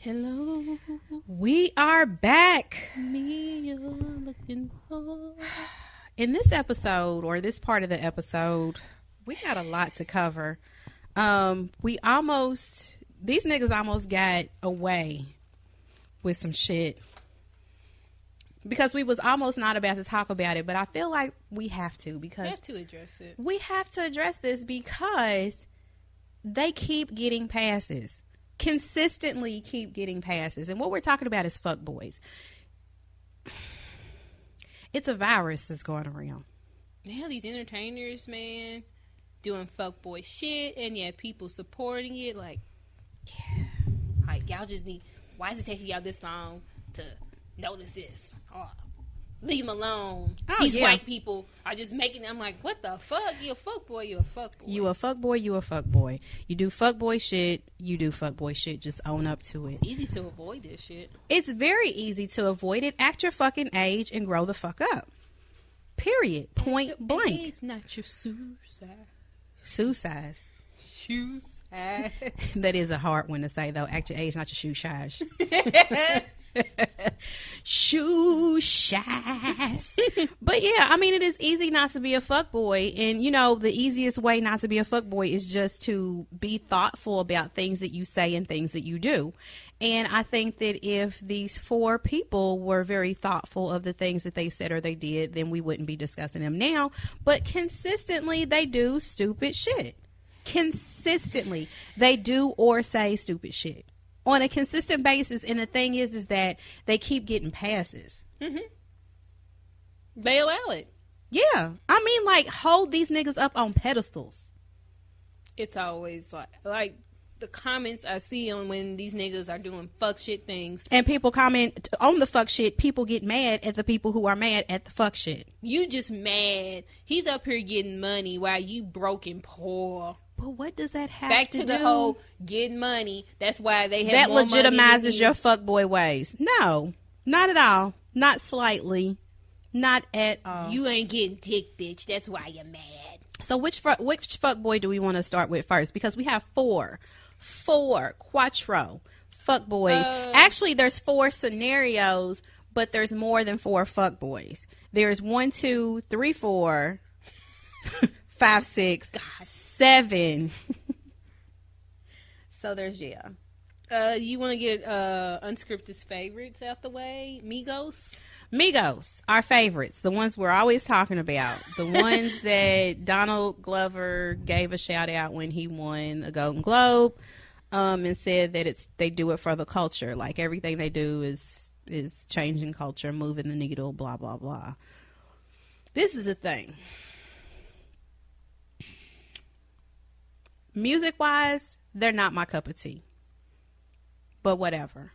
Hello. We are back. Me you're looking for. In this episode, or this part of the episode, we got a lot to cover. These niggas almost got away with some shit. Because we was almost not about to talk about it, but I feel like we have to, because We have to address it. we have to address this because they keep getting passes. Consistently keep getting passes. And what we're talking about is fuckboys. It's a virus that's going around. Yeah, these entertainers, man, doing fuckboy shit, and yeah, people supporting it. Like, yeah, like y'all just need. Why is it taking y'all this long to notice this? Oh, leave him alone. These white people are just making. I'm like, what the fuck? You a fuckboy? You a fuckboy? You a fuckboy? You a fuckboy? You do fuckboy shit. You do fuckboy shit. Just own up to it. It's easy to avoid this shit. It's very easy to avoid it. Act your fucking age and grow the fuck up. Period. Point blank. Age, not your shoe size. Shoe size. Shoe size. That is a hard one to say, though. Act your age, not your shoe size. Shoe size. But yeah, I mean, it is easy not to be a fuckboy, and you know, the easiest way not to be a fuckboy is just to be thoughtful about things that you say and things that you do. And I think that if these four people were very thoughtful of the things that they said or they did, then we wouldn't be discussing them now. But consistently, they do stupid shit. Consistently, they do or say stupid shit on a consistent basis. And the thing is that they keep getting passes. Mm-hmm. They allow it. Yeah. I mean, like, hold these niggas up on pedestals. It's always like the comments I see on when these niggas are doing fuck shit things. And people comment on the fuck shit. People get mad at the people who are mad at the fuck shit. You just mad. He's up here getting money while you broke and poor. But what does that have Back to to do? the whole getting money. That's why they have That more money legitimizes than your fuckboy ways. No, not at all. Not slightly. Not at all. You ain't getting dick, bitch. That's why you're mad. So which fuckboy do we want to start with first? Because we have four quattro fuckboys. Actually, there's 4 scenarios, but there's more than 4 fuckboys. There's 1, 2, 3, 4, 5, 6, 7. So there's you want to get Unscripted's favorites out the way? Migos, our favorites, the ones we're always talking about, the ones that Donald Glover gave a shout out when he won a Golden Globe, and said that they do it for the culture. Like, everything they do is changing culture, moving the needle, blah blah blah. This is the thing. Music wise, they're not my cup of tea. But whatever.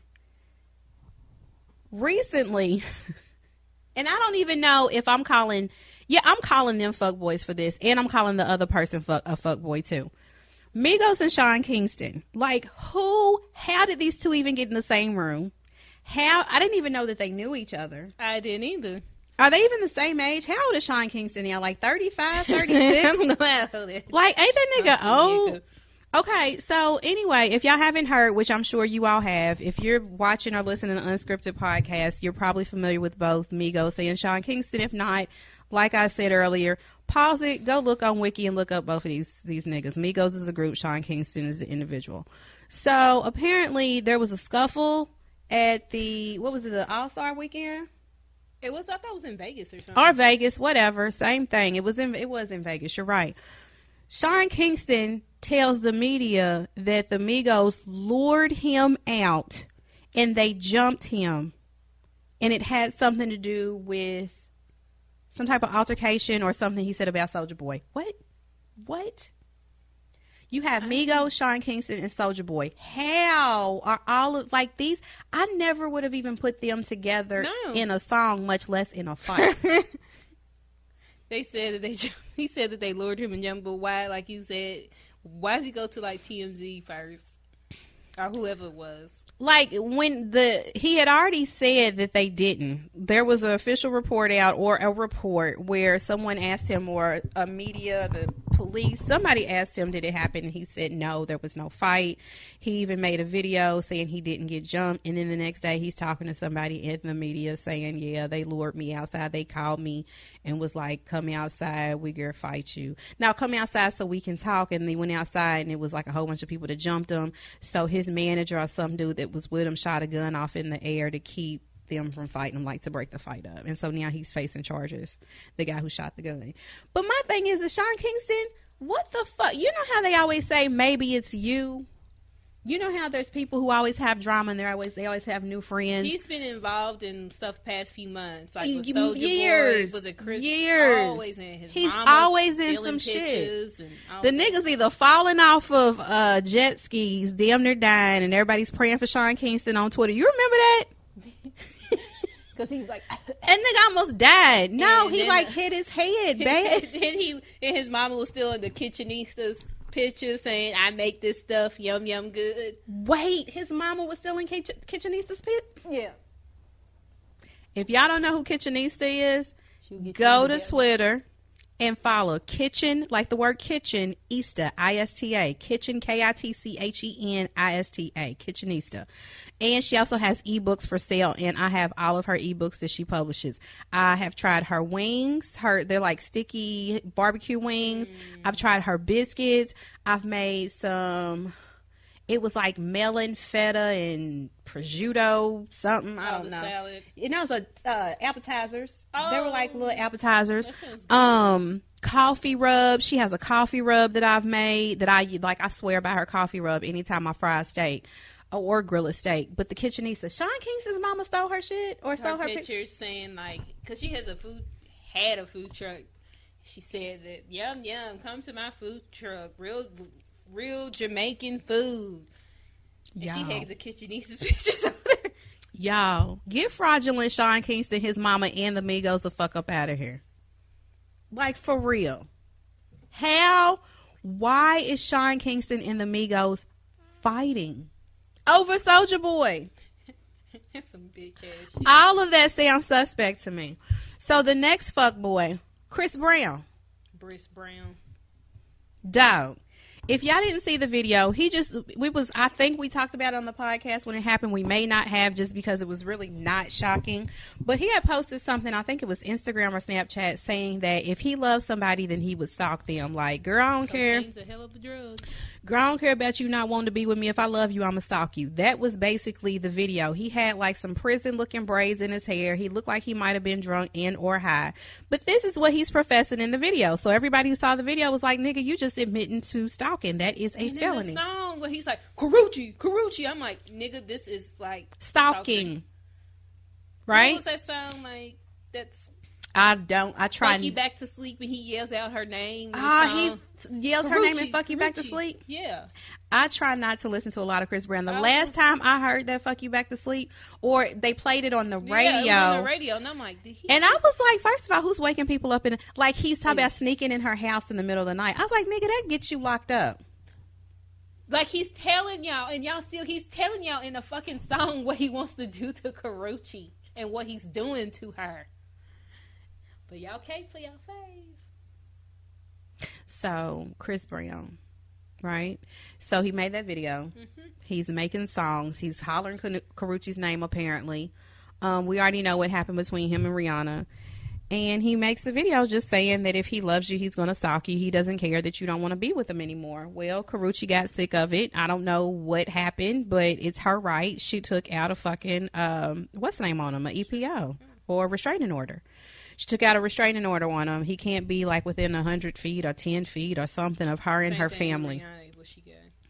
Recently, and I don't even know if I'm calling them fuckboys for this, and I'm calling the other person a fuckboy too. Migos and Sean Kingston. Like, how did these two even get in the same room? I didn't even know that they knew each other. I didn't either. Are they even the same age? How old is Sean Kingston now? Like 35, 36? I don't know how old it is. Like, ain't that nigga old? Okay, so anyway, if y'all haven't heard, which I'm sure you all have, if you're watching or listening to Unscripted podcast, you're probably familiar with both Migos and Sean Kingston. If not, like I said earlier, pause it, go look on Wiki and look up both of these niggas. Migos is a group, Sean Kingston is an individual. So apparently there was a scuffle at the All-Star weekend? I thought it was in Vegas or something. Or Vegas, whatever, same thing. It was in Vegas, you're right. Sean Kingston tells the media that the Migos lured him out and they jumped him, and it had something to do with some type of altercation or something he said about Soulja Boy. What? You have Migos, Sean Kingston, and Soulja Boy. How are all of like these? I never would have even put them together in a song, much less in a fight. They said that he said that they lured him and jumped, but why? Like you said, why does he go to like TMZ first or whoever it was? Like, when he had already said that they didn't. There was an official report out, or a report where someone asked him, or a media, the police. Somebody asked him, did it happen? And he said, no, there was no fight. He even made a video saying he didn't get jumped. And then the next day he's talking to somebody in the media saying, yeah, they lured me outside. They called me and was like, come outside. We gonna fight you. Now come outside so we can talk. And they went outside and it was like a whole bunch of people that jumped him. So his manager or some dude that was with him shot a gun off in the air to keep them from fighting him, like to break the fight up. And so now he's facing charges, the guy who shot the gun. But my thing is, Sean Kingston, what the fuck? You know how they always say maybe it's you? You know how there's people who always have drama and they always have new friends. He's been involved in stuff past few months, like with Soulja years, Boy, was it Chris? Years. Always in his He's always in some shit. The niggas either falling off of jet skis, damn near dying, and everybody's praying for Sean Kingston on Twitter. You remember that? Because he's like, that nigga almost died. No, he like hit his head, bad. And his mama was still in the kitchenistas picture saying, I make this stuff yum yum good. Wait, his mama was still in kitchenista's pit? Yeah. If y'all don't know who kitchenista is, go to Twitter and follow Kitchen, like the word kitchen, Ista, I-S-T-A, Kitchen, Kitchenista, Kitchenista. And she also has ebooks for sale, and I have all of her ebooks that she publishes. I have tried her wings. They're like sticky barbecue wings. I've tried her biscuits. I've made some, it was like melon, feta, and prosciutto, something. I don't know. Salad. You know, it was appetizers. They were like little appetizers. Coffee rub. She has a coffee rub that I've made that I swear by her coffee rub anytime I fry a steak or grill a steak. But the kitchenista, Sean Kingston's mama stole her shit or stole her pictures saying like, because she had a food truck. She said that yum yum, come to my food truck, real Jamaican food. And she had the kitchenista's pictures of her. Y'all, get fraudulent Sean Kingston, his mama, and the Migos the fuck up out of here. Like, for real. Why is Sean Kingston and the Migos fighting over Soulja Boy? That's some bitch ass shit. All of that sounds suspect to me. So the next fuck boy, Chris Brown. Dog. If y'all didn't see the video, I think we talked about it on the podcast when it happened. We may not have, just because it was really not shocking. But he had posted something, I think it was Instagram or Snapchat, saying that if he loves somebody, then he would stalk them. Like, girl, I don't care. Cocaine's a hell of a drug. Girl, I don't care about you not wanting to be with me. If I love you, I'm going to stalk you. That was basically the video. He had like some prison-looking braids in his hair. He looked like he might have been drunk and or high. But this is what he's professing in the video. So everybody who saw the video was like, nigga, you just admitting to stalking. That is a felony. In the song where he's like, Karuchi. I'm like, nigga, this is like stalking. Right? What was that song like? That's... I try. Fuck you back to sleep, and he yells out her name. He yells her name and fuck you back to sleep. Yeah. I try not to listen to a lot of Chris Brown. The last time I heard that fuck you back to sleep, or they played it on the radio. Yeah, it was on the radio, and I'm like, and I was like, first of all, who's waking people up like he's talking about sneaking in her house in the middle of the night. I was like, nigga, that gets you locked up. Like, he's telling y'all, and he's telling y'all in the fucking song what he wants to do to Karuchi and what he's doing to her. But y'all can't for y'all fave. So, Chris Brown, right? So, he made that video. Mm-hmm. He's making songs. He's hollering Karuchi's name, apparently. We already know what happened between him and Rihanna. And he makes a video just saying that if he loves you, he's going to stalk you. He doesn't care that you don't want to be with him anymore. Well, Karuchi got sick of it. I don't know what happened, but it's her right. She took out a fucking, what's the name on him? An EPO or a restraining order. She took out a restraining order on him. He can't be like within 100 feet or 10 feet or something of her and her family.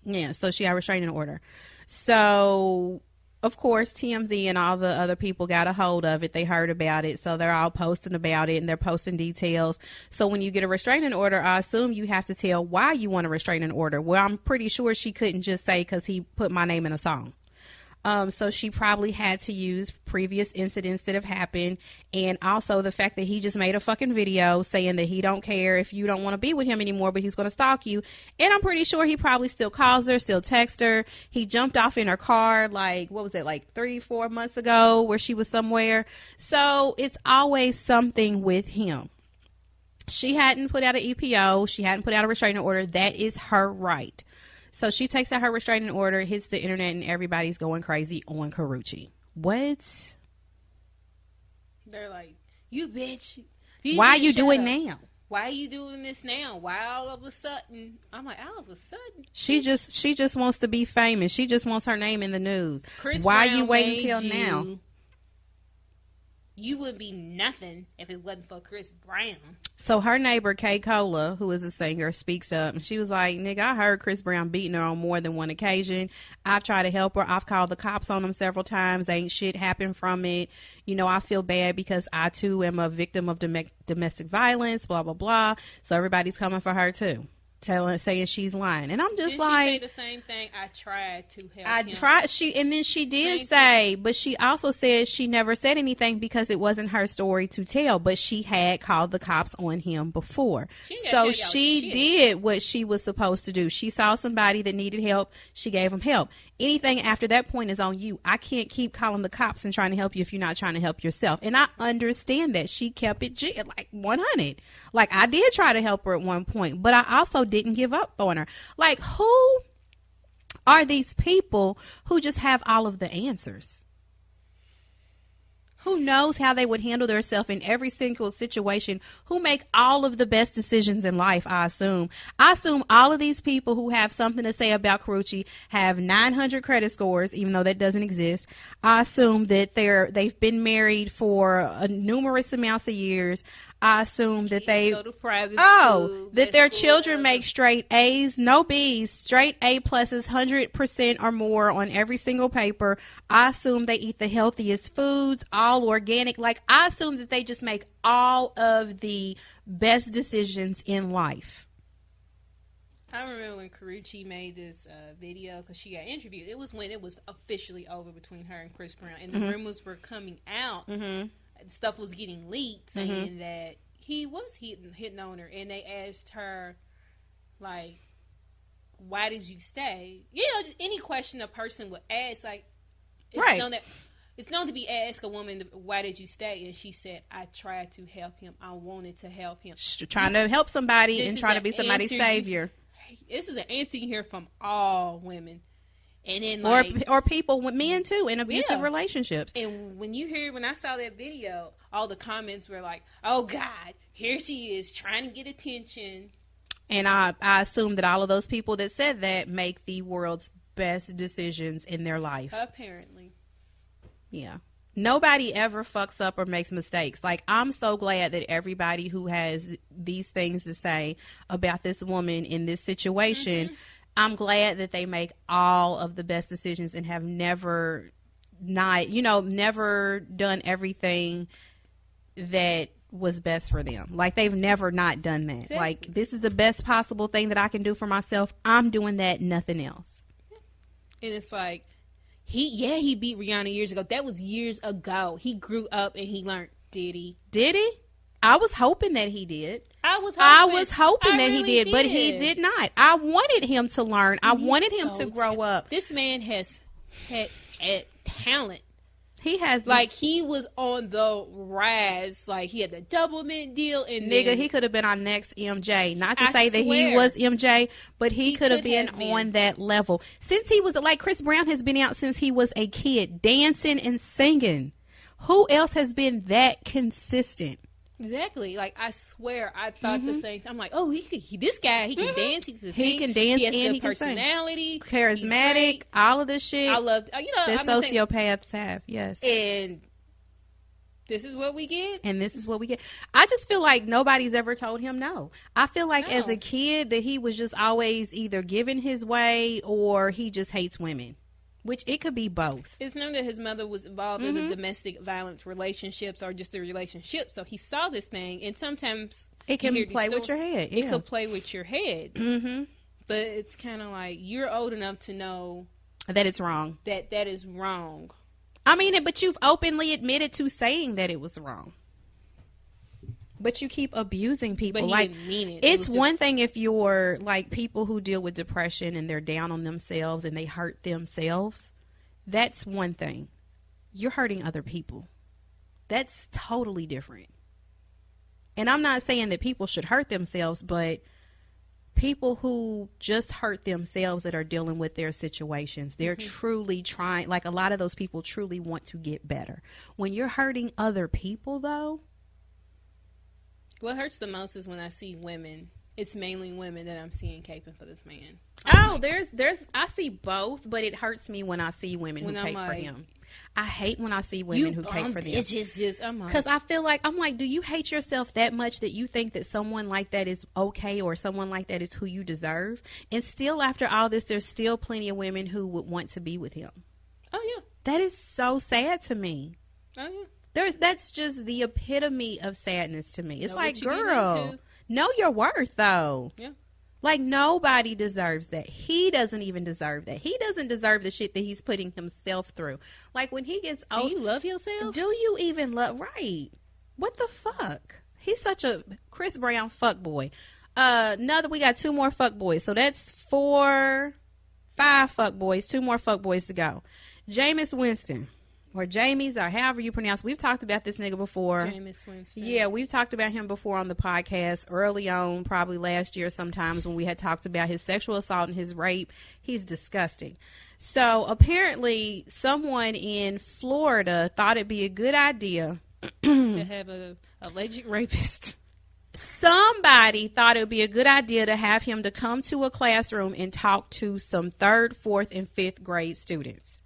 Yeah, so she got a restraining order. So, of course, TMZ and all the other people got a hold of it. They heard about it, so they're all posting about it, and they're posting details. So when you get a restraining order, I assume you have to tell why you want a restraining order. Well, I'm pretty sure she couldn't just say because he put my name in a song. So she probably had to use previous incidents that have happened, and also the fact that he just made a fucking video saying that he don't care if you don't want to be with him anymore, but he's going to stalk you. And I'm pretty sure he probably still calls her, still texts her. He jumped off in her car like 3-4 months ago where she was somewhere. So it's always something with him. She hadn't put out an EPO. She hadn't put out a restraining order. That is her right. So she takes out her restraining order, hits the internet, and everybody's going crazy on Karrueche. What? They're like, you bitch. Why are you doing now? Why are you doing this now? Why all of a sudden? I'm like, all of a sudden? She just wants to be famous. She just wants her name in the news. Why are you waiting till now? You would be nothing if it wasn't for Chris Brown. So her neighbor, Kay Cola, who is a singer, speaks up. And she was like, nigga, I heard Chris Brown beating her on more than one occasion. I've tried to help her. I've called the cops on him several times. Ain't shit happened from it. You know, I feel bad because I, too, am a victim of domestic violence, blah, blah, blah. So everybody's coming for her, too. Saying she's lying, and I'm just Didn't like, she say the same thing. I tried to help. And then she did say, but she also said she never said anything because it wasn't her story to tell. But she had called the cops on him before, so she did what she was supposed to do. She saw somebody that needed help. She gave them help. Anything after that point is on you. I can't keep calling the cops and trying to help you if you're not trying to help yourself. And I understand that. She kept it like 100. Like, I did try to help her at one point, but I also didn't give up on her. Like, who are these people who just have all of the answers? Who knows how they would handle themselves in every single situation? Who make all of the best decisions in life, I assume. I assume all of these people who have something to say about Karrueche have 900 credit scores, even though that doesn't exist. I assume that they've been married for numerous amounts of years. I assume that that their children make straight A's, no B's, straight A pluses, 100% or more on every single paper. I assume they eat the healthiest foods, all organic. Like, I assume that they just make all of the best decisions in life. I remember when Karrueche made this video because she got interviewed. It was when it was officially over between her and Chris Brown, and the rumors were coming out. Mm-hmm. Stuff was getting leaked saying that he was hitting on her, and they asked her, like, why did you stay? You know, just any question a person would ask, like, it's known to be asked a woman, why did you stay? And she said, I tried to help him. I wanted to help him. Trying to help somebody and trying to be somebody's savior. This is an answer you hear from all women. And then, or people with men too in abusive relationships. And when I saw that video, all the comments were like, "Oh God, here she is trying to get attention." And I assume that all of those people that said that make the world's best decisions in their life. Apparently, yeah. Nobody ever fucks up or makes mistakes. Like, I'm so glad that everybody who has these things to say about this woman in this situation. I'm glad that they make all of the best decisions and have never done everything that was best for them. Like, they've never not done that. Exactly. Like, this is the best possible thing that I can do for myself. I'm doing that, nothing else. And it's like, he beat Rihanna years ago. That was years ago. He grew up and he learned. Did he? Did he? I was hoping that he did. I was hoping that he did, but he did not. I wanted him to learn. I wanted him to grow up. This man has had talent. He has, like, he was on the rise. Like, he had the double mint deal, and he could have been our next MJ. Not to say that he was MJ, but he could have been on that level. Since he was, like, Chris Brown has been out since he was a kid, dancing and singing. Who else has been that consistent? Exactly. Like, I swear, I thought the same. I'm like, oh, this guy, he can dance. He can sing. He can dance. He has and good personality. Charismatic. All of this shit. I loved. That sociopaths have. Yes. And this is what we get. I just feel like nobody's ever told him no. I feel like as a kid that he was just always either given his way or he just hates women. Which it could be both. It's known that his mother was involved in the domestic violence relationships or just a relationship. So he saw this thing, and sometimes it can play with your head. It could play with your head. Mm-hmm. But it's kind of like you're old enough to know that it's wrong. That is wrong. I mean, but you've openly admitted to saying that it was wrong. But you keep abusing people. But he like, didn't mean it. It's one thing if you're like people who deal with depression and they're down on themselves and they hurt themselves. That's one thing. You're hurting other people. That's totally different. And I'm not saying that people should hurt themselves, but people who just hurt themselves that are dealing with their situations, they're truly trying, like a lot of those people truly want to get better. When you're hurting other people, though. What hurts the most is when I see women. It's mainly women that I'm seeing caping for this man. I see both, but it hurts me when I see women who cape for him. I hate when I see women who cape for them. Because I feel like, do you hate yourself that much that you think that someone like that is okay or someone like that is who you deserve? And still, after all this, there's still plenty of women who would want to be with him. Oh, yeah. That is so sad to me. Oh, yeah. That's just the epitome of sadness to me. It's like, girl, know your worth, though. Yeah. Like, nobody deserves that. He doesn't even deserve that. He doesn't deserve the shit that he's putting himself through. Like, when he gets old. Do you love yourself? Do you even love? Right. What the fuck? He's such a Chris Brown fuckboy. We got 2 more fuckboys. So that's 5 fuckboys. 2 more fuckboys to go. Jameis Winston. Or Jamies, or however you pronounce it. We've talked about this nigga before. Jameis Winston. Yeah, we've talked about him before on the podcast early on, probably last year sometimes when we had talked about his sexual assault and his rape. He's disgusting. So apparently someone in Florida thought it'd be a good idea to have a alleged rapist. Somebody thought it would be a good idea to have him to come to a classroom and talk to some 3rd, 4th, and 5th grade students.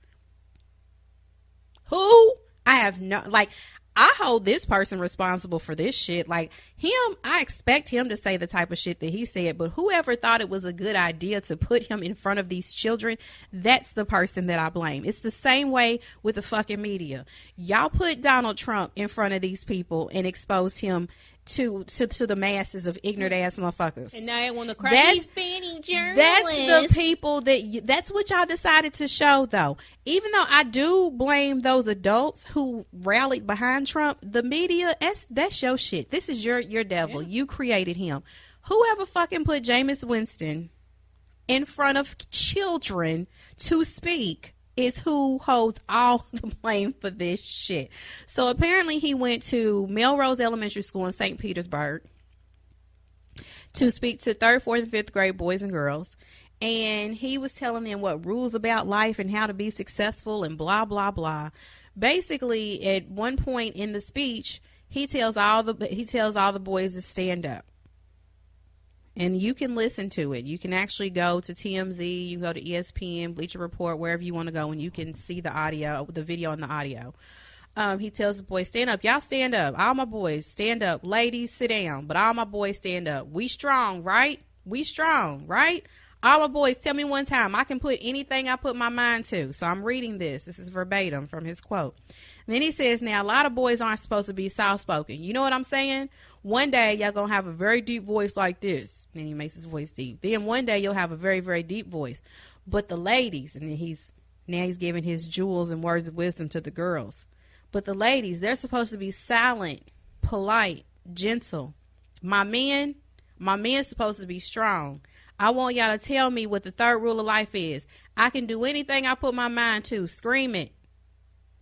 Who? I have no, I hold this person responsible for this shit. Like, him, I expect him to say the type of shit that he said, but whoever thought it was a good idea to put him in front of these children, that's the person that I blame. It's the same way with the fucking media. Y'all put Donald Trump in front of these people and exposed him to the masses of ignorant ass motherfuckers. And now I want to cry. He's banning journalists. That's the people that's what y'all decided to show, though. Even though I do blame those adults who rallied behind Trump, the media, that's your shit. This is your devil. Yeah. You created him. Whoever fucking put Jameis Winston in front of children to speak is who holds all the blame for this shit. So apparently he went to Melrose Elementary School in St. Petersburg to speak to 3rd, 4th, and 5th grade boys and girls. And he was telling them what rules about life and how to be successful and blah, blah, blah. Basically, at one point in the speech, he tells all the boys to stand up. And you can listen to it. You can actually go to TMZ, you can go to ESPN, Bleacher Report, wherever you want to go, and you can see the audio, the video and the audio. He tells the boys, stand up. Y'all stand up. All my boys, stand up. Ladies, sit down. But all my boys, stand up. We strong, right? We strong, right? All my boys, tell me one time. I can put anything I put my mind to. So I'm reading this. This is verbatim from his quote. And then he says, now, a lot of boys aren't supposed to be soft-spoken. You know what I'm saying? One day, y'all going to have a very deep voice like this. Then he makes his voice deep. Then one day, you'll have a very, very deep voice. But the ladies, and then he's giving his jewels and words of wisdom to the girls. But the ladies, they're supposed to be silent, polite, gentle. My man's supposed to be strong. I want y'all to tell me what the 3rd rule of life is. I can do anything I put my mind to. Scream it.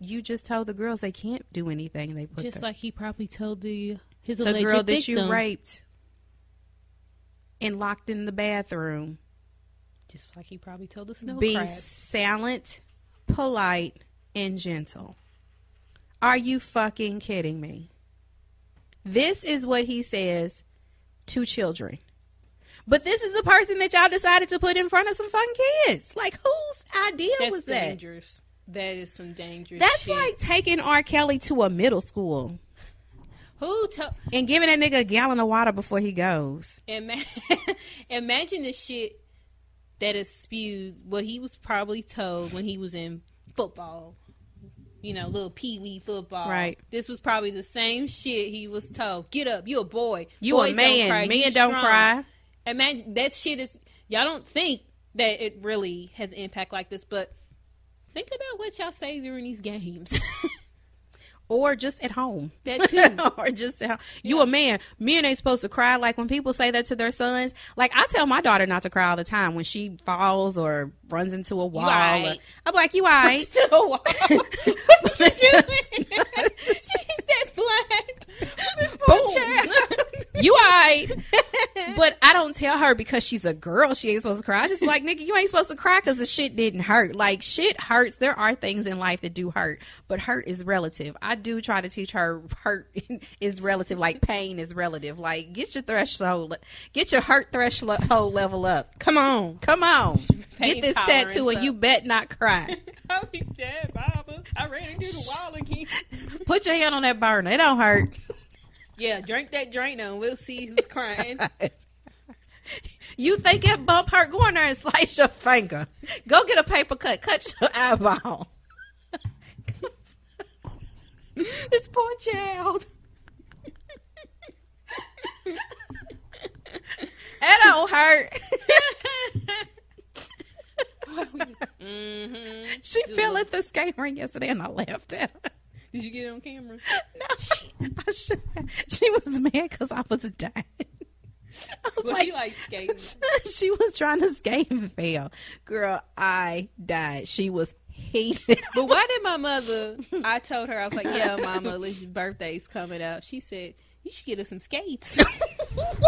You just told the girls they can't do anything they put just like he probably told his the alleged girl that victim. you raped and locked in the bathroom. Just like he probably told the snow Be crab. silent, polite, and gentle. Are you fucking kidding me? This is what he says to children. But this is the person that y'all decided to put in front of some fucking kids. Like, whose idea was that? That's dangerous. That is some dangerous That's shit. like taking R. Kelly to a middle school. And giving that nigga a gallon of water before he goes. Imagine the shit that is spewed, what he was probably told when he was in football. You know, little pee-wee football. Right. This was probably the same shit he was told. Get up, you a boy. You Boys a man. Don't cry. Men don't cry. Imagine, that shit is, y'all don't think that it really has an impact like this, but think about what y'all say during these games. Or just at home. That too. Or just at home. You a man. Men ain't supposed to cry. Like when people say that to their sons. Like I tell my daughter not to cry all the time when she falls or runs into a wall. Right. I'm like, you alright. Into a wall. What you doing? She's that black. This poor child. You alright. But I don't tell her because she's a girl she ain't supposed to cry. I just like, nigga, you ain't supposed to cry because the shit didn't hurt. Like, shit hurts. There are things in life that do hurt, but hurt is relative. I do try to teach her hurt is relative, like pain is relative. Like, get your hurt threshold level up. Come on. Pain get this tattoo and you bet not cry. I'll be dead, Baba. I ran into the wall again. Put your hand on that burner. It don't hurt. Yeah, drink that Drano and we'll see who's crying. You think that bump hurt? Go in there and slice your finger. Go get a paper cut. Cut your eyeball. This poor child. That don't hurt. She fell at the skate ring yesterday and I laughed at her. Did you get it on camera? No, I should. She was mad because I was dying. She like skating. She was trying to skate and fail. Girl, I died. She was heated. But why did my mother, I told her, I was like, yeah, Mama, Lish's birthday's coming up. She said, you should get her some skates. What?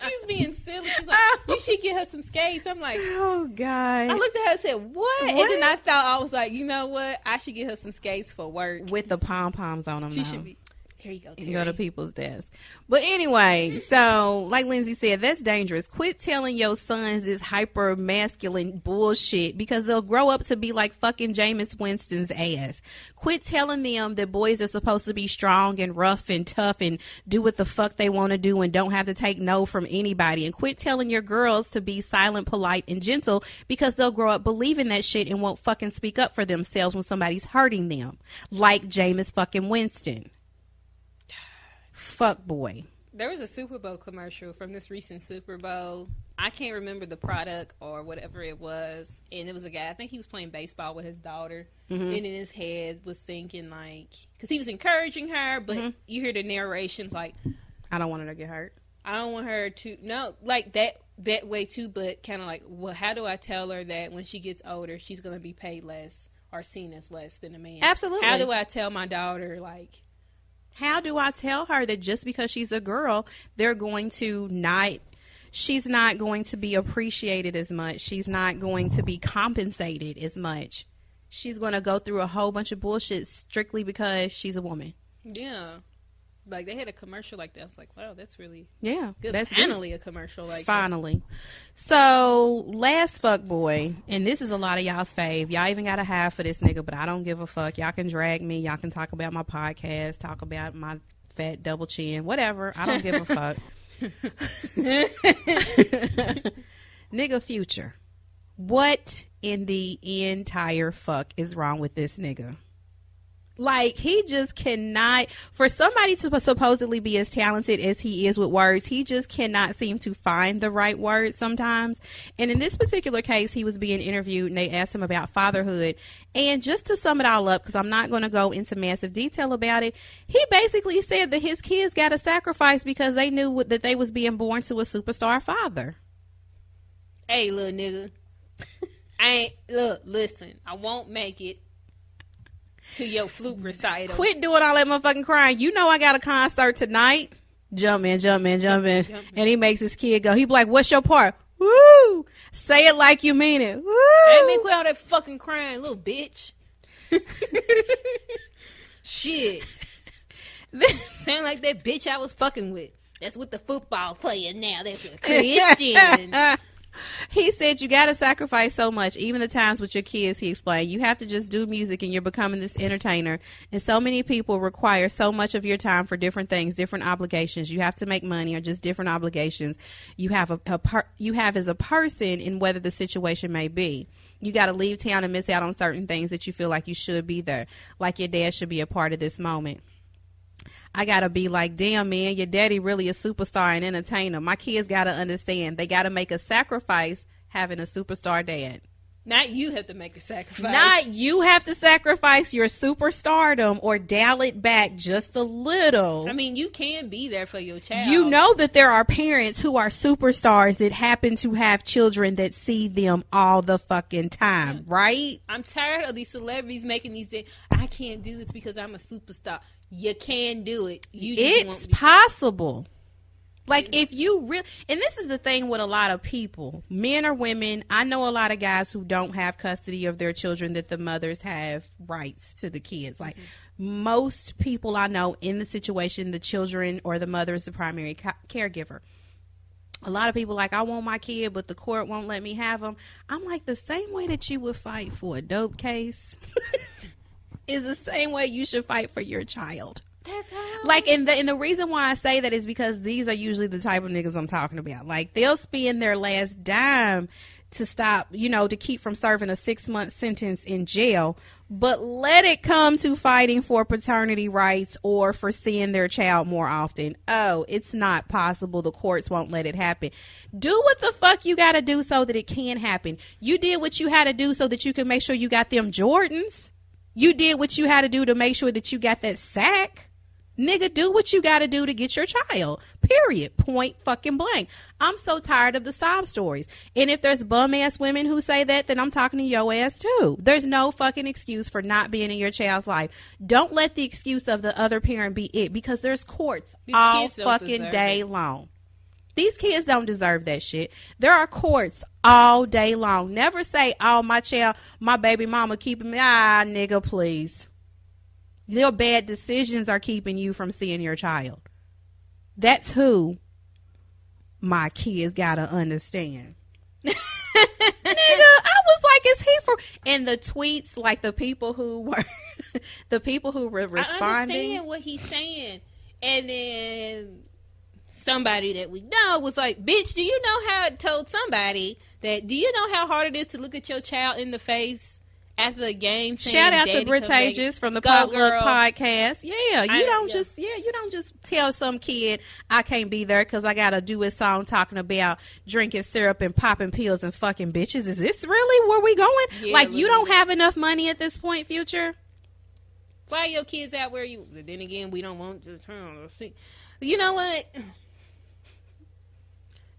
She was being silly. She was like, you should get her some skates. I'm like, oh, God. I looked at her and said, what? And then I thought, I was like, you know what? I should get her some skates for work. With the pom-poms on them. She should be. Here you go, Terry. You go to people's desk. But anyway, so like Lindsay said, that's dangerous. Quit telling your sons this hyper masculine bullshit because they'll grow up to be like fucking Jameis Winston's ass. Quit telling them that boys are supposed to be strong and rough and tough and do what the fuck they want to do and don't have to take no from anybody. And quit telling your girls to be silent, polite, and gentle because they'll grow up believing that shit and won't fucking speak up for themselves when somebody's hurting them. Like Jameis fucking Winston. Fuck boy. There was a Super Bowl commercial from this recent Super Bowl. I can't remember the product or whatever it was. And it was a guy, I think he was playing baseball with his daughter. Mm-hmm. And in his head was thinking like, because he was encouraging her, but you hear the narrations like, I don't want her to get hurt. I don't want her to, no, like that way too, but kind of like, well, how do I tell her that when she gets older, she's going to be paid less or seen as less than a man? Absolutely. How do I tell my daughter, like, how do I tell her that just because she's a girl, she's not going to be appreciated as much. She's not going to be compensated as much. She's going to go through a whole bunch of bullshit strictly because she's a woman. Yeah. Like, they had a commercial like that. I was like, wow, that's really good. That's finally a commercial like finally. That. So, last fuck boy, and this is a lot of y'all's fave. Y'all even got a half for this nigga, but I don't give a fuck. Y'all can drag me. Y'all can talk about my podcast, talk about my fat double chin, whatever. I don't give a fuck. Nigga Future. What in the entire fuck is wrong with this nigga? Like, he just cannot, for somebody to supposedly be as talented as he is with words, he just cannot seem to find the right words sometimes. And in this particular case, he was being interviewed and they asked him about fatherhood. And just to sum it all up, because I'm not going to go into massive detail about it, he basically said that his kids got to sacrifice because they knew that they was being born to a superstar father. Hey, little nigga. Listen, I won't make it to your flute recital. Quit doing all that motherfucking crying. You know I got a concert tonight. Jump in. And he makes his kid go. He be like, what's your part? Woo! Say it like you mean it. Woo! Hey, man, quit all that fucking crying, little bitch. Shit. Sound like that bitch I was fucking with. That's what the football player now. That's a Christian. He said you got to sacrifice so much, even the times with your kids, he explained. You have to just do music and you're becoming this entertainer. And so many people require so much of your time for different things, different obligations. You have to make money or just different obligations you have as a person in whether the situation may be. You got to leave town and miss out on certain things that you feel like you should be there. Like your dad should be a part of this moment. I gotta be like, damn, man, your daddy really a superstar and entertainer. My kids gotta understand they gotta make a sacrifice having a superstar dad. Not you have to make a sacrifice. Not you have to sacrifice your superstardom or dial it back just a little. I mean, you can be there for your child. You know that there are parents who are superstars that happen to have children that see them all the fucking time, right? I'm tired of these celebrities making these things. I can't do this because I'm a superstar. You can do it. You just It's possible. Like, if you really, and this is the thing with a lot of people, men or women, I know a lot of guys who don't have custody of their children that the mothers have rights to the kids. Like, most people I know in the situation, the children or the mother is the primary caregiver. A lot of people like, I want my kid, but the court won't let me have them. I'm like, the same way that you would fight for a dope case is the same way you should fight for your child. That's how. Like, and the reason why I say that is because these are usually the type of niggas I'm talking about. Like, they'll spend their last dime to stop, you know, to keep from serving a 6-month sentence in jail, but let it come to fighting for paternity rights or for seeing their child more often. Oh, it's not possible. The courts won't let it happen. Do what the fuck you got to do so that it can happen. You did what you had to do so that you can make sure you got them Jordans. You did what you had to do to make sure that you got that sack. Nigga, do what you got to do to get your child. Period. Point fucking blank. I'm so tired of the sob stories. And if there's bum ass women who say that, then I'm talking to your ass too. There's no fucking excuse for not being in your child's life. Don't let the excuse of the other parent be it, because there's courts all fucking day long. These kids don't deserve that shit. There are courts all day long. Never say, oh, my child, my baby mama keeping me. Ah, nigga, please. Your bad decisions are keeping you from seeing your child. That's who my kids gotta understand. Nigga, I was like, is he for? And the tweets, like the people who were, responding. I understand what he's saying, and then somebody that we know was like, "Bitch, do you know how?" It told somebody that, "Do you know how hard it is to look at your child in the face after the game?" Shout out to Britages from the Potluck Podcast. Yeah, you don't just tell some kid I can't be there because I gotta do a song talking about drinking syrup and popping pills and fucking bitches. Is this really where we going? Yeah, like, you don't have enough money at this point, Future. Fly your kids out where you. But then again, we don't want to turn on the seat. You know what,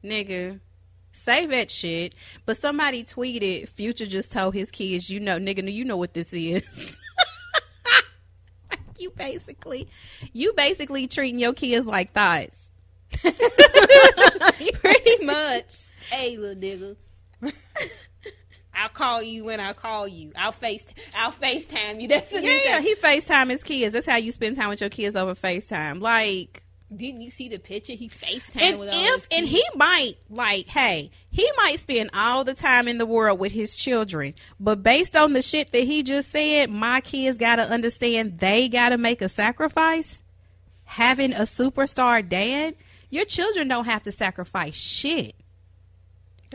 nigga? Say that shit. But somebody tweeted, Future just told his kids, you know, nigga, you know what this is. you basically treating your kids like thoughts. Pretty much. Hey, little nigga. I'll call you when I call you. I'll FaceTime you. That's what he FaceTime his kids. That's how you spend time with your kids, over FaceTime. Like, didn't you see the picture? He FaceTime with all his kids. And he might, like, hey, he might spend all the time in the world with his children. But based on the shit that he just said, my kids got to understand they got to make a sacrifice. Having a superstar dad, your children don't have to sacrifice shit.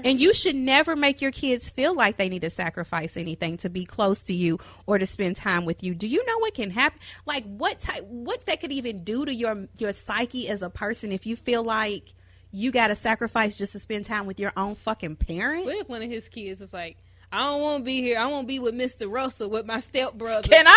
And you should never make your kids feel like they need to sacrifice anything to be close to you or to spend time with you. Do you know what can happen? Like, what that could even do to your psyche as a person if you feel like you got to sacrifice just to spend time with your own fucking parent? What if one of his kids is like, I don't want to be here. I want to be with Mr. Russell, with my stepbrother. Can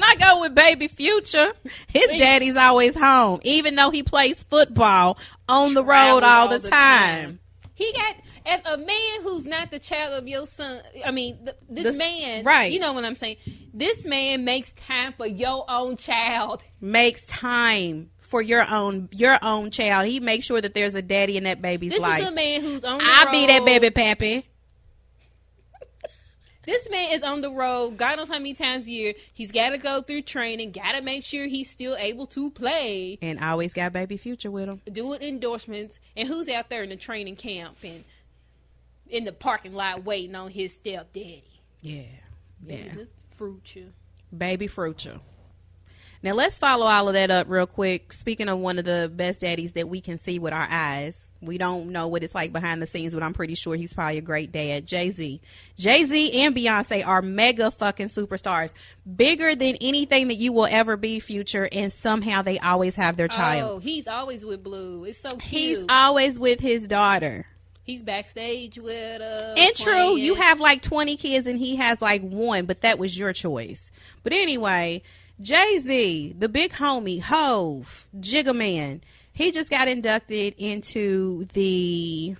I go with baby Future? His daddy's always home, even though he plays football on the road all the time. He got, as a man who's not the child of your son, I mean, this man, right? You know what I'm saying? This man makes time for your own child. Makes time for your own child. He makes sure that there's a daddy in that baby's life. This is a man who's on the road. I'll be that baby pappy. This man is on the road, God knows how many times a year. He's got to go through training, got to make sure he's still able to play. And always got baby Future with him. Doing endorsements. And who's out there in the training camp and in the parking lot waiting on his stepdaddy? Yeah. Baby Future. Baby Future. Now, let's follow all of that up real quick. Speaking of one of the best daddies that we can see with our eyes. We don't know what it's like behind the scenes, but I'm pretty sure he's probably a great dad. Jay-Z. Jay-Z and Beyonce are mega fucking superstars. Bigger than anything that you will ever be, Future, and somehow they always have their child. Oh, he's always with Blue. It's so cute. He's always with his daughter. He's backstage with and true, you have like 20 kids and he has like one, but that was your choice. But anyway, Jay-Z, the big homie, Hove, Jigga Man, he just got inducted into the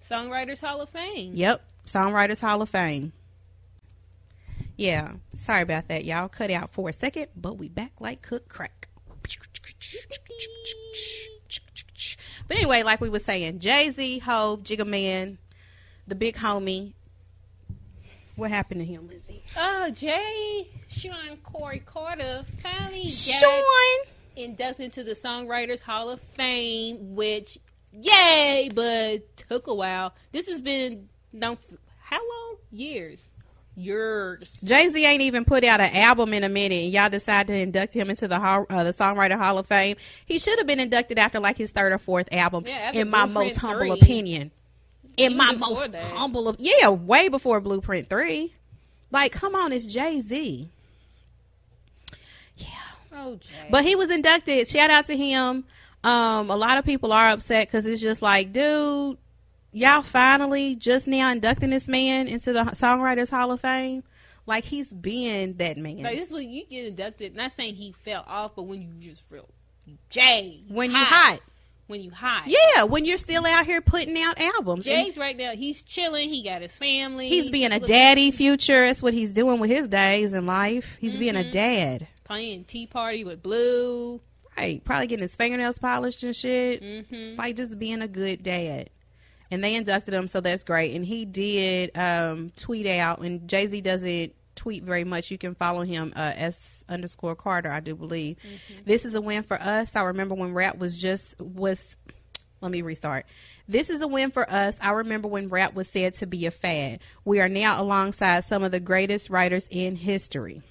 Songwriters Hall of Fame. Yep, Songwriters Hall of Fame. Yeah. Sorry about that, y'all. Cut out for a second, but we back like cook crack. But anyway, like we were saying, Jay-Z, Hov, Jigga Man, the big homie. What happened to him, Lindsay? Oh, Sean Corey Carter finally Sean got inducted into the Songwriters Hall of Fame, which, yay, but took a while. This has been known for how long? Years. Jay-Z ain't even put out an album in a minute, and y'all decided to induct him into the Songwriter Hall of Fame. He should have been inducted after like his third or fourth album, in my most humble opinion. In my most humble, way before Blueprint 3. Like, come on, it's Jay-Z. Yeah. Oh, Jay. But he was inducted. Shout out to him. A lot of people are upset because it's just like, dude, y'all finally just now inducting this man into the Songwriters Hall of Fame. Like, he's being that man. Like, this is when you get inducted. Not saying he fell off, but when you just real Jay. When you hot. When you hot. Yeah, when you're still out here putting out albums. Jay's right now, he's chilling. He got his family. He's being a daddy future. That's what he's doing with his days in life. He's being a dad. Playing Tea Party with Blue. Right. Probably getting his fingernails polished and shit. Like, just being a good dad. And they inducted him, so that's great. And he did tweet out, and Jay-Z doesn't tweet very much. You can follow him, S_Carter, I do believe. This is a win for us. I remember when rap was let me restart. This is a win for us. I remember when rap was said to be a fad. We are now alongside some of the greatest writers in history.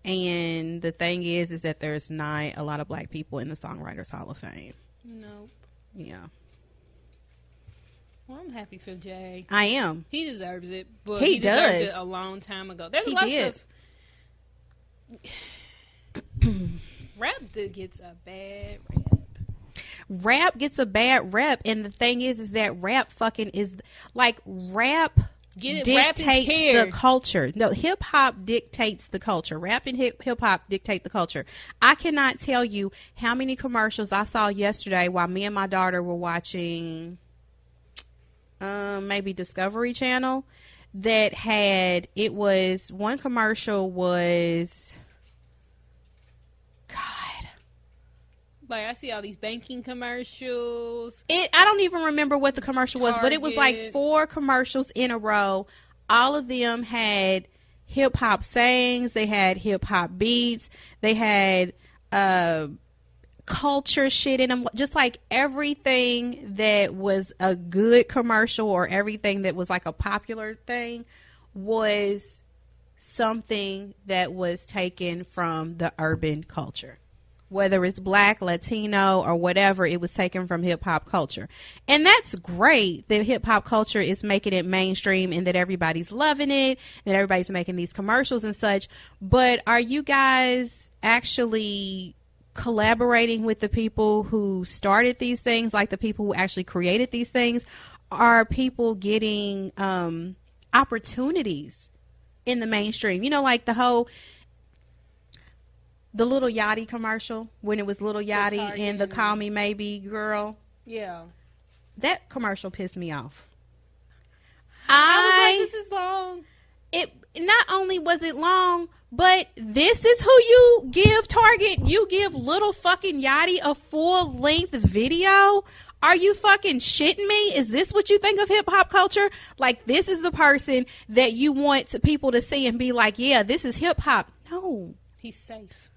And the thing is that there's not a lot of black people in the Songwriters Hall of Fame. Nope. Yeah. Well, I'm happy for Jay. I am. He deserves it, but he deserved does. it a long time ago. There's He lots did. of rap that gets a bad rap. Rap gets a bad rep, and the thing is that rap fucking is like rap dictates the culture. No, hip hop dictates the culture. Rap and hip hop dictate the culture. I cannot tell you how many commercials I saw yesterday while me and my daughter were watching maybe Discovery Channel that had, it was, one commercial was, God, like I see all these banking commercials. I don't even remember what the commercial was, but it was like 4 commercials in a row. All of them had hip hop sayings. They had hip hop beats. They had culture shit in them. Just like everything that was a good commercial or everything that was like a popular thing was something that was taken from the urban culture. Whether it's black, Latino, or whatever, it was taken from hip-hop culture. And that's great that hip-hop culture is making it mainstream and that everybody's loving it, that everybody's making these commercials and such. But are you guys actually collaborating with the people who started these things, like the people who actually created these things? Are people getting opportunities in the mainstream? You know, like the Little Yachty commercial, when it was Little Yachty and the Call Me Maybe girl. Yeah. That commercial pissed me off. I was like, this is long. It not only was it long, but this is who you give Target. You give Little fucking Yachty a full-length video? Are you fucking shitting me? Is this what you think of hip-hop culture? Like, this is the person that you want people to see and be like, yeah, this is hip-hop. No. He's safe.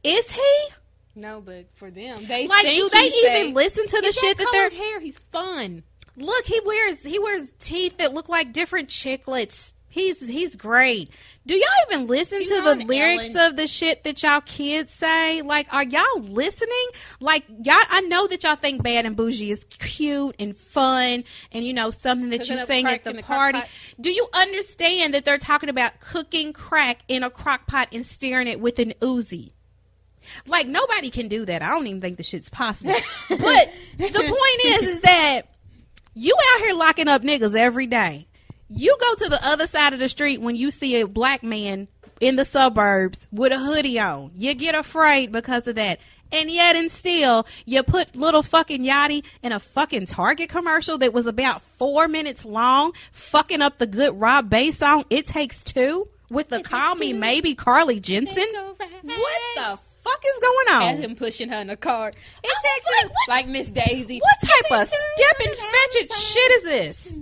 Is he? No, but for them, they like, think do they even safe. listen to the shit that they're hair? He's fun. Look, he wears teeth that look like different chiclets. He's great. Do y'all even listen to the lyrics of the shit that y'all kids say? Like, are y'all listening? Like, y'all, I know that y'all think Bad and Bougie is cute and fun and, you know, something that you sing at the party. Do you understand that they're talking about cooking crack in a crock pot and stirring it with an Uzi? Like, nobody can do that. I don't even think the shit's possible. But the point is that you out here locking up niggas every day. You go to the other side of the street when you see a black man in the suburbs with a hoodie on. You get afraid because of that. And yet and still, you put little fucking Yachty in a fucking Target commercial that was about 4 minutes long, fucking up the good Rob Bass song, It Takes Two, with the Call Me Maybe Carly Jensen. What the fuck is going on? Had him pushing her in the car. It takes two. Like Miss Daisy. What type of step and fetch it shit is this?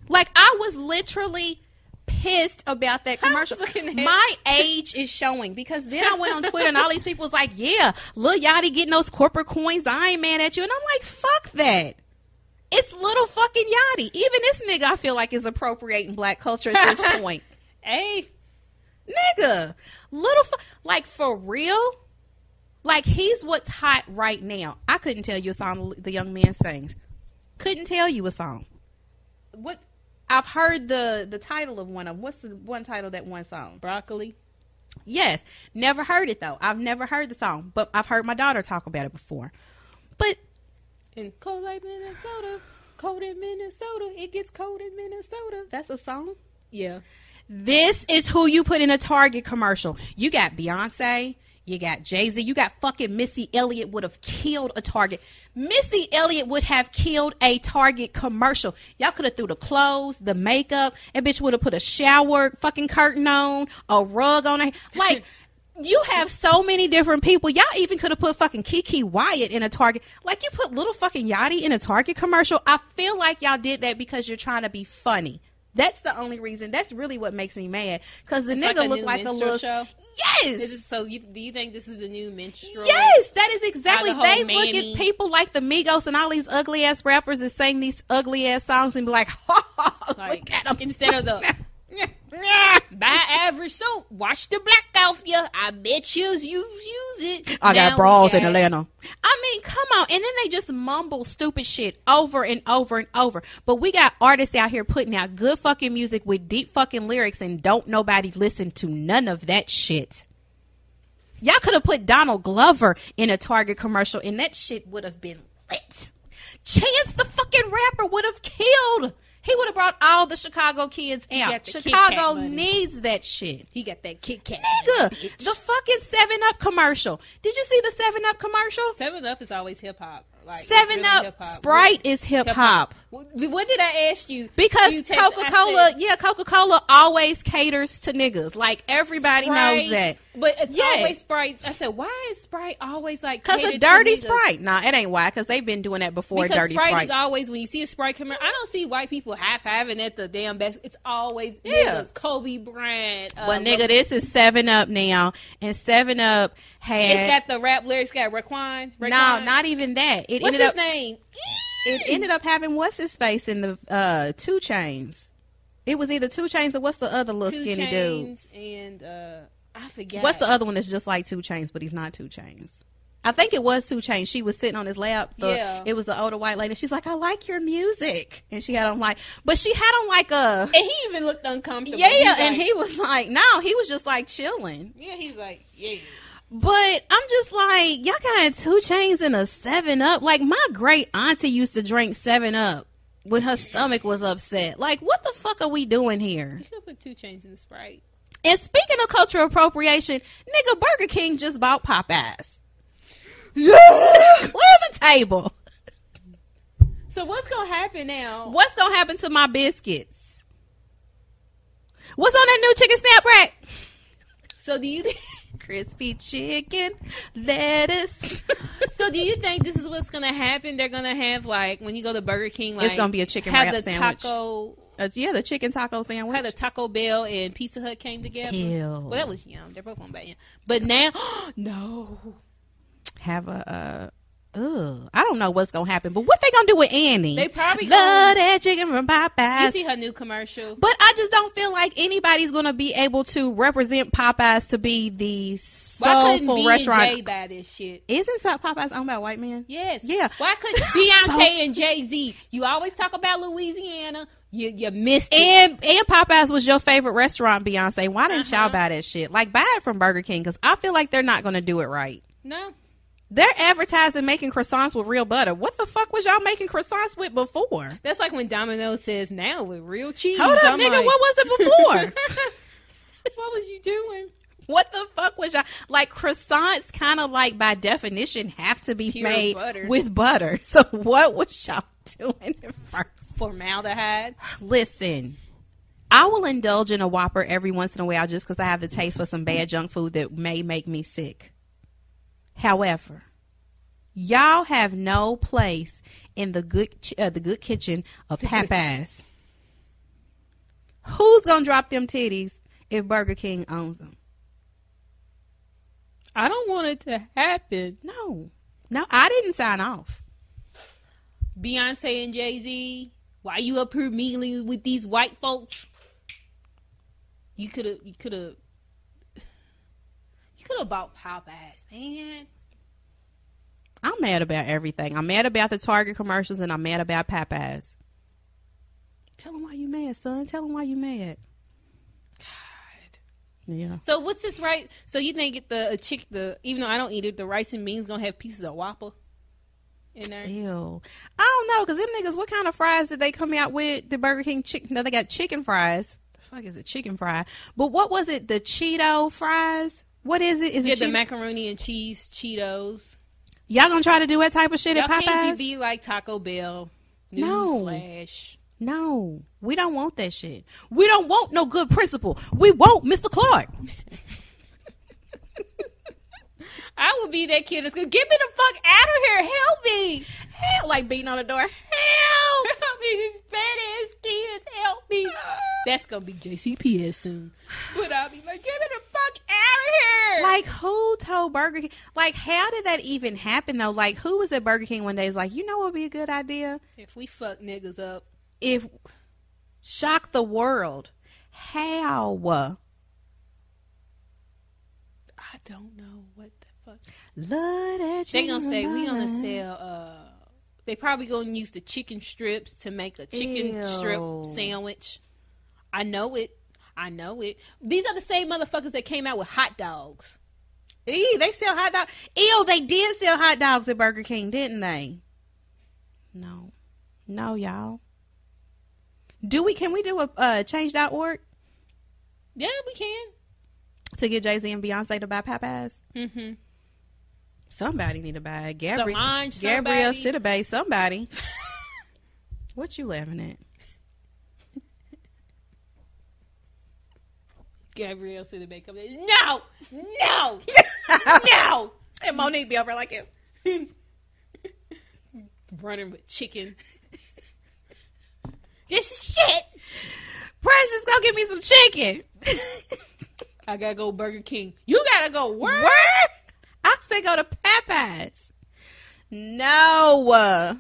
Like, I was literally pissed about that commercial. My age is showing, because then I went on Twitter and all these people was like, yeah, Lil Yachty getting those corporate coins, I ain't mad at you. And I'm like, fuck that. It's little fucking Yachty. Even this nigga I feel like is appropriating black culture at this point. Hey. Nigga. Like, for real? Like, he's what's hot right now. I couldn't tell you a song the young man sings. Couldn't tell you a song. What? I've heard the title of one of them. What's the one title of that one song? Broccoli. Yes. Never heard it, though. I've never heard the song, but I've heard my daughter talk about it before. But in cold like Minnesota, cold in Minnesota, it gets cold in Minnesota. That's a song? Yeah. This is who you put in a Target commercial. You got Beyonce. You got Jay-Z. You got fucking Missy Elliott would have killed a Target. Missy Elliott would have killed a Target commercial. Y'all could have threw the clothes, the makeup, and bitch would have put a shower fucking curtain on, a rug on her. Like, you have so many different people. Y'all even could have put fucking Kiki Wyatt in a Target. Like, you put little fucking Yachty in a Target commercial. I feel like y'all did that because you're trying to be funny. That's the only reason. That's really what makes me mad. Because the nigga looked like a little show. Yes. So do you think this is the new minstrel? Yes, that is exactly. The they look at people like the Migos and all these ugly ass rappers that sing these ugly ass songs and be like, like, look at them. Instead of the buy average soap, wash the black off you. I bet you use it. I got bras in Atlanta. I mean, come on. And then they just mumble stupid shit over and over and over. But we got artists out here putting out good fucking music with deep fucking lyrics, and don't nobody listen to none of that shit. Y'all could have put Donald Glover in a Target commercial and that shit would have been lit. Chance the fucking rapper would have killed. He would have brought all the Chicago kids out. Chicago needs that shit. He got that Kit Kat. Nigga, the fucking 7-Up commercial. Did you see the 7-Up commercial? 7-Up is always hip hop. Like, 7-Up really Sprite is hip hop. What did I ask you? Because Coca-Cola, Coca-Cola always caters to niggas. Like, everybody knows that. But it's always Sprite. I said, why is Sprite always like because of Dirty Sprite? Nah, it ain't why. Because they've been doing that before. Because Dirty Sprite Sprite is always, when you see a Sprite commercial, I don't see white people half-having at the damn best. It's always niggas. Kobe Bryant. But nigga, this is 7-Up now. And 7-Up had... It's got the rap lyrics, got Raekwon. No, not even that. What's his name? It ended up having what's his face in the 2 Chainz. It was either 2 Chainz or what's the other little skinny dude? And I forget. What's the other one that's just like 2 Chainz, but he's not 2 Chainz? I think it was 2 Chainz. She was sitting on his lap. It was the older white lady. She's like, I like your music. And she had on like, but she had on like a. And he even looked uncomfortable. Yeah, and he was like, no, he was just like chilling. Yeah, he's like, yeah. But I'm just like, y'all got 2 Chainz and a 7-Up. Like, my great auntie used to drink 7-Up when her stomach was upset. Like, what the fuck are we doing here? You should put 2 Chainz in the Sprite. And speaking of cultural appropriation, nigga, Burger King just bought Popeyes. Clear the table. So what's going to happen now? What's going to happen to my biscuits? What's on that new chicken snap rack? So do you think... Crispy chicken, lettuce. So do you think this is what's going to happen? They're going to have, like, when you go to Burger King, like... It's going to be a chicken wrap sandwich. Taco... the chicken taco sandwich. How the Taco Bell and Pizza Hut came together. Ew. Well, that was yum. They're both on bad yum. But now... no. Have a... I don't know what's gonna happen, but what they gonna do with Annie? They probably love that chicken from Popeyes. You see her new commercial, but I just don't feel like anybody's gonna be able to represent Popeyes to be the soulful restaurant. Why couldn't Beyonce buy this shit? Isn't Popeyes owned by a white man? Yes. Yeah. Why couldn't Beyonce and Jay-Z? You always talk about Louisiana. You missed it. And Popeyes was your favorite restaurant, Beyonce. Why didn't y'all buy that shit? Like, buy it from Burger King, because I feel like they're not gonna do it right. No. They're advertising making croissants with real butter. What the fuck was y'all making croissants with before? That's like when Domino's says now with real cheese. Hold up, nigga. Like, what was it before? What was you doing? What the fuck was y'all like? Croissants kind of like by definition have to be Pure made butter. with butter. So what was y'all doing at first? Formaldehyde. Listen, I will indulge in a Whopper every once in a while just because I have the taste for some bad junk food that may make me sick. However, y'all have no place in the good kitchen of Popeyes. Who's gonna drop them titties if Burger King owns them? I don't want it to happen. No, I didn't sign off. Beyonce and Jay-Z, why you up here mingling with these white folks? You could have bought Popeyes, man. I'm mad about everything. I'm mad about the Target commercials, and I'm mad about Popeyes. Tell them why you mad, son. Tell them why you mad. God. Yeah. So what's this right? So you think even though I don't eat it, the rice and beans gonna have pieces of Whopper in there? Ew. I don't know, because them niggas, what kind of fries did they come out with? The Burger King chicken? No, they got chicken fries. The fuck is a chicken fry? But what was it? The Cheeto fries? What is it? Is it the macaroni and cheese Cheetos? Y'all gonna try to do that type of shit Y'all at Popeyes? can't be like Taco Bell. Newsflash. No, we don't want that shit. We don't want no good principal. We want Mr. Clark. I would be that kid that's going to get me the fuck out of here. Help me. Help, like beating on the door. Help. Help me, these badass kids. Help me. That's going to be JCPS soon. But I'll be like, get me the fuck out of here. Like, who told Burger King? Like, how did that even happen, though? Like, who was at Burger King one day was like, you know what would be a good idea? If we fuck niggas up. If shock the world. How? I don't know what the fuck. Lord, they gonna say we gonna sell. They probably gonna use the chicken strips to make a chicken strip sandwich. I know it. These are the same motherfuckers that came out with hot dogs. Ew, they sell hot dogs. Ew, they did sell hot dogs at Burger King, didn't they? No, y'all. Can we do a change.org? Yeah, we can. To get Jay-Z and Beyonce to buy Popeyes? Mm-hmm. Somebody need to buy it. Gabrielle Sidibe, somebody. What you laughing at? Gabrielle Sidibe comes in. No! No! And Monique be over like it. Running with chicken. This shit. Precious, go get me some chicken. I gotta go Burger King. You gotta go where? I say go to Popeyes. No.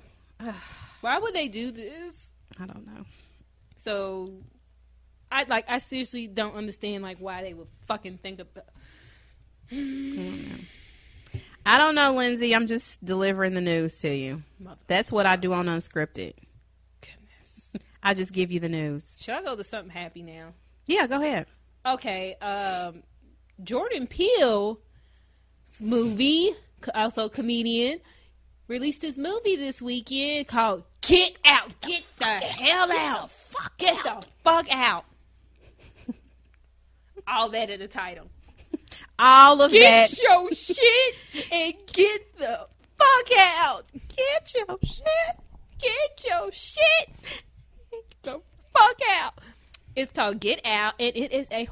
Why would they do this? I don't know. So, I seriously don't understand why they would fucking think of that. I don't know, Lindsay. I'm just delivering the news to you. That's what I do on Unscripted. Goodness. I just give you the news. Should I go to something happy now? Yeah, go ahead. Okay. Jordan Peele's movie, also comedian, released his movie this weekend called Get Out. Get the hell out. Get the fuck out. All that in the title. All of that. Get your shit and get the fuck out. Get your shit. Get your shit. Get the fuck out. It's called Get Out, and it is a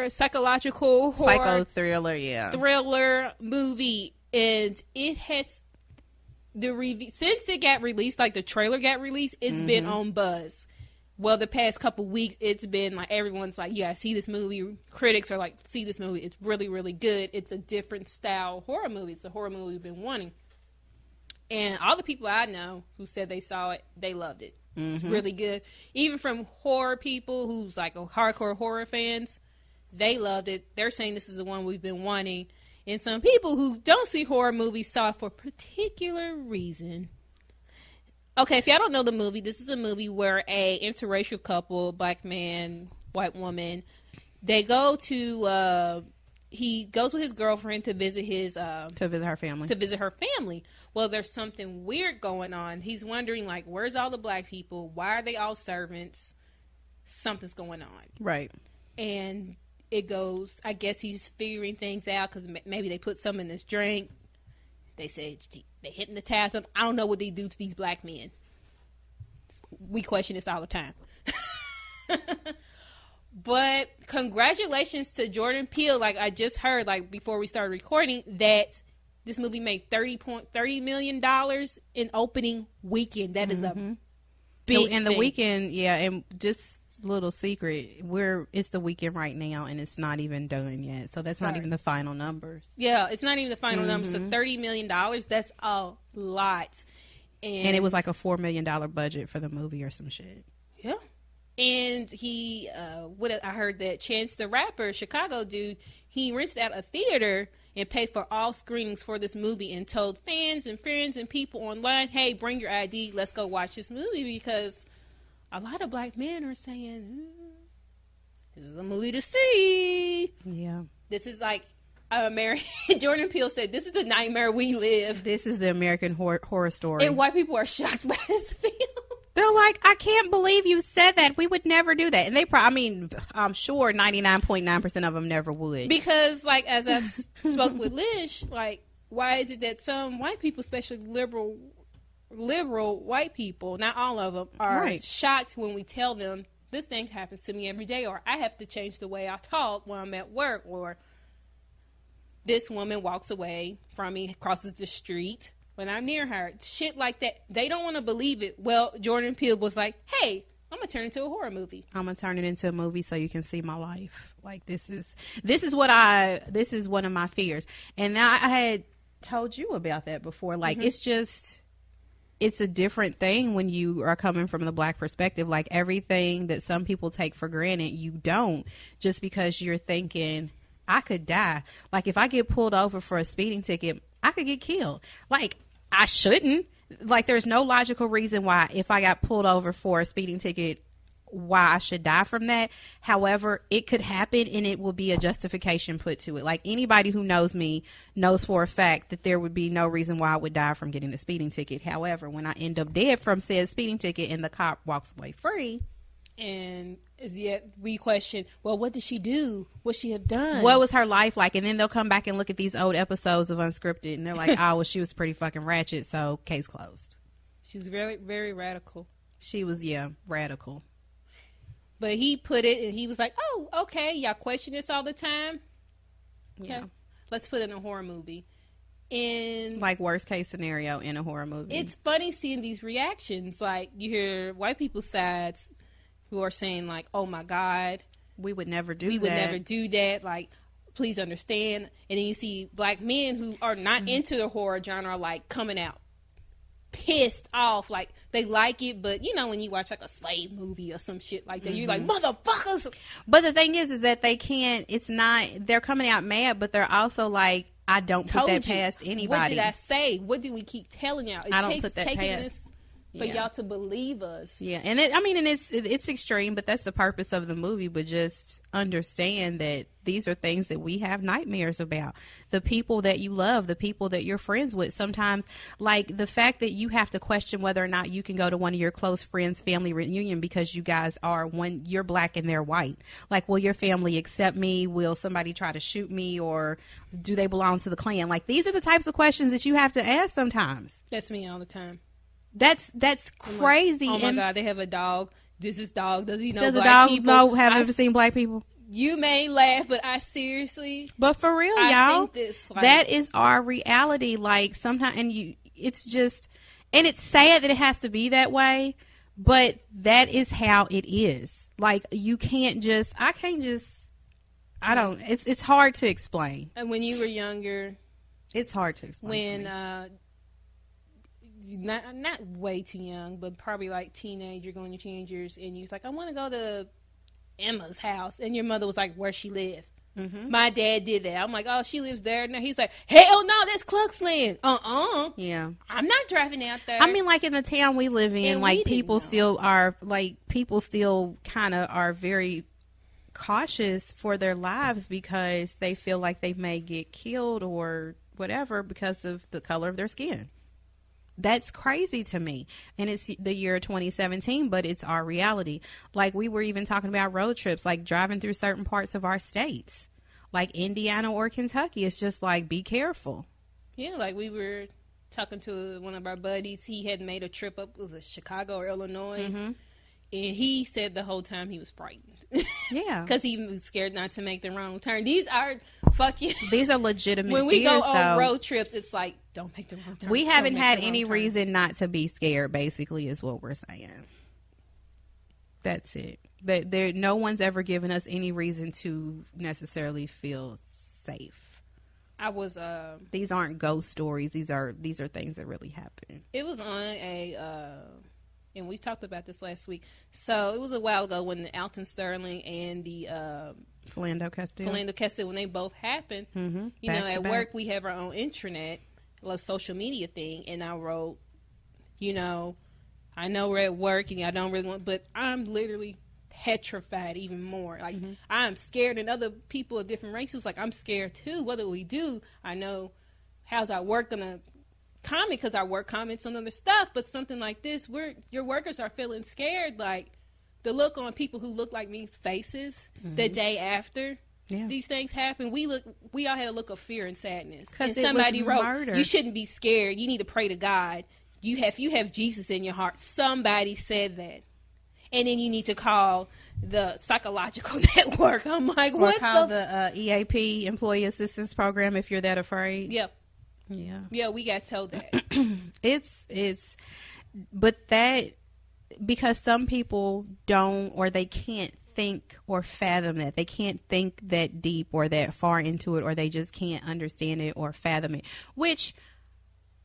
psychological horror, psycho thriller movie, and it has since it got released, the trailer got released, it's been on buzz. Well, the past couple weeks, it's been everyone's like, yeah, see this movie. Critics are like, see this movie. It's really, really good. It's a different style horror movie. It's a horror movie we've been wanting. And all the people I know who said they saw it, they loved it. It's really good. Even from horror people who's a hardcore horror fans, they loved it. They're saying this is the one we've been wanting. And some people who don't see horror movies saw it for a particular reason. Okay, if y'all don't know the movie, this is a movie where a interracial couple, black man, white woman, they go to, he goes with his girlfriend to visit her family. Well, there's something weird going on. He's wondering, where's all the black people? Why are they all servants? Something's going on. Right. And it goes, I guess he's figuring things out because maybe they put some in this drink. They say they hypnotize them. I don't know what they do to these black men. We question this all the time. But congratulations to Jordan Peele. Like I just heard, like before we started recording, that this movie made $30 million in opening weekend. That is a big and the thing. weekend, yeah, and just little secret, it's the weekend right now and it's not even done yet, so that's not even the final numbers. Yeah, it's not even the final numbers. So $30 million, that's a lot. And it was like a $4 million budget for the movie or some shit. Yeah. And he I heard that Chance the Rapper, Chicago dude, he rented out a theater and paid for all screenings for this movie and told fans and friends and people online, hey, bring your ID, let's go watch this movie, because a lot of black men are saying, this is a movie to see. Yeah. This is like Jordan Peele said, this is the nightmare we live. This is the American horror story. And white people are shocked by this film. They're like, I can't believe you said that. We would never do that. And I'm sure 99.9% of them never would. Because, like, as I spoke with Lish, like, why is it that some white people, especially liberal white people, not all of them, are shocked when we tell them this thing happens to me every day, or I have to change the way I talk when I'm at work, or this woman walks away from me, crosses the street when I'm near her. Shit like that. They don't want to believe it. Well, Jordan Peele was like, hey, I'm going to turn it into a horror movie. I'm going to turn it into a movie so you can see my life. Like, this is one of my fears. And I had told you about that before. Like, it's a different thing when you are coming from the black perspective. Like, everything that some people take for granted, you don't, just because you're thinking, I could die. Like, if I get pulled over for a speeding ticket, I could get killed. Like, I shouldn't. Like, there's no logical reason why, if I got pulled over for a speeding ticket, why I should die from that. However, it could happen, and it will be a justification put to it. Like, anybody who knows me knows for a fact that there would be no reason why I would die from getting a speeding ticket. However, when I end up dead from said speeding ticket and the cop walks away free, and we question, well, what did she do? What she have done? What was her life like? And then they'll come back and look at these old episodes of Unscripted, and they're like, oh, well, she was pretty fucking ratchet, so case closed. She's very, very radical. She was, radical. But he put it, and he was like, oh, okay, y'all question this all the time? Okay. Yeah. Let's put it in a horror movie. And like, worst case scenario in a horror movie. It's funny seeing these reactions. Like, you hear white people's sides who are saying, like, oh, my God. We would never do that. We would never do that. Like, please understand. And then you see black men who are not into the horror genre, like, coming out pissed off. Like, they like it, but, you know, when you watch, like, a slave movie or some shit like that, you're like, motherfuckers. But the thing is that they can't, they're coming out mad, but they're also like, I don't put that past anybody. What did I say? What do we keep telling y'all? I don't put that past. For y'all to believe us. Yeah, and it's extreme, but that's the purpose of the movie. But just understand that these are things that we have nightmares about. The people that you love, the people that you're friends with. Sometimes, like, the fact that you have to question whether or not you can go to one of your close friends' family reunion because you guys you're black and they're white. Like, will your family accept me? Will somebody try to shoot me? Or do they belong to the Klan? Like, these are the types of questions that you have to ask sometimes. That's me all the time. That's crazy. Oh my God, they have a dog. Does this dog, does he know does black people? Does a dog have ever seen black people? You may laugh, but I seriously. But for real, y'all, that is our reality. Like, sometimes, and it's just, and it's sad that it has to be that way, but that is how it is. Like, it's hard to explain. And when you were younger, it's hard to explain. When, not way too young, but probably like teenager, going to teenage years, and you was like, I want to go to Emma's house, and your mother was like, where she live? Mm-hmm. My dad did that. I'm like, oh, she lives there. Now he's like, hell no, that's Cluxland. Yeah, I'm not driving out there. I mean, like, in the town we live in, and like, people still kind of are very cautious for their lives because they feel like they may get killed or whatever because of the color of their skin. That's crazy to me. And it's the year 2017, but it's our reality. Like, we were even talking about road trips, like driving through certain parts of our states, like Indiana or Kentucky. It's just like, be careful. Yeah, like we were talking to one of our buddies. He had made a trip up, was it Chicago or Illinois? Mm-hmm. And he said the whole time he was frightened. Yeah. Because he was scared not to make the wrong turn. These are These are legitimate when we fears, go on though. road trips, it's like, don't make the wrong turn. We haven't had any reason not to be scared, basically, is what we're saying. That's it. No one's ever given us any reason to necessarily feel safe. These aren't ghost stories. These are things that really happen. It was on and we talked about this last week. So it was a while ago when the Alton Sterling and the Philando Castile, when they both happened. Mm-hmm. You know, at work we have our own intranet, a social media thing, and I wrote, you know, I know we're at work and I don't really want, but I'm literally petrified even more. Like, mm-hmm. I'm scared, and other people of different races, like, I'm scared too. What do we do? I know, how's our work gonna comment, because our work comments on other stuff, but something like this, your workers are feeling scared. Like, the look on people who look like me's faces mm-hmm. the day after these things happen, we all had a look of fear and sadness. And somebody wrote, murder. You shouldn't be scared. You need to pray to God. You have Jesus in your heart. Somebody said that. And then you need to call the psychological network. I'm like, what? Or call the EAP, Employee Assistance Program, if you're that afraid. Yep. Yeah, we got told that. But that, because some people don't, or they can't think or fathom that. They can't think that deep or that far into it, or they just can't understand it or fathom it. Which,